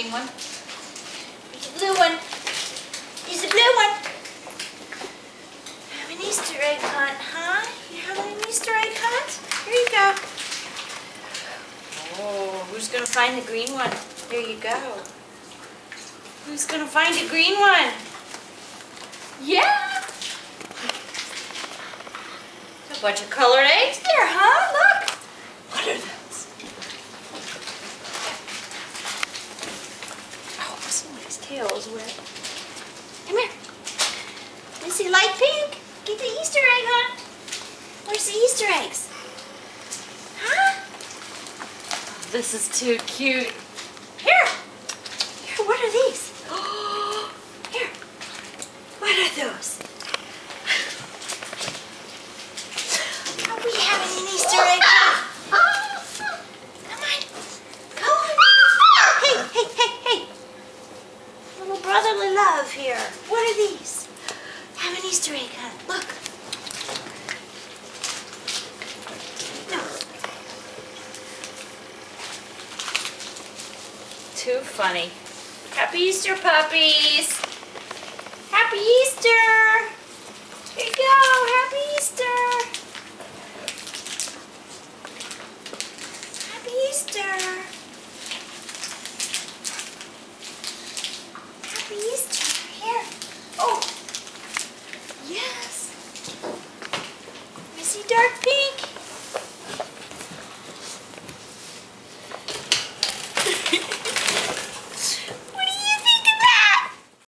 green one. Here's the blue one. Here's the blue one. Have an Easter egg hunt, huh? You having an Easter egg hunt? Here you go. Oh, who's gonna find the green one? There you go. Who's gonna find the green one? Yeah! A bunch of colored eggs there, huh? Look! What are those? Oh, somebody's tail is wet. Come here. Is he light pink? Get the Easter egg, huh? Where's the Easter eggs? Huh? Oh, this is too cute. Here! Here, what are these? Here. What are those? Are we having an Easter egg hunt? Come on. Go. Hey, hey, hey, hey. Little brotherly love here. What are these? Have an Easter egg hunt. Look. No. Too funny. Happy Easter, puppies. Happy Easter. Here you go. Happy Easter. Happy Easter. Happy Easter. Here. Oh. Yes. Let me see dark pink.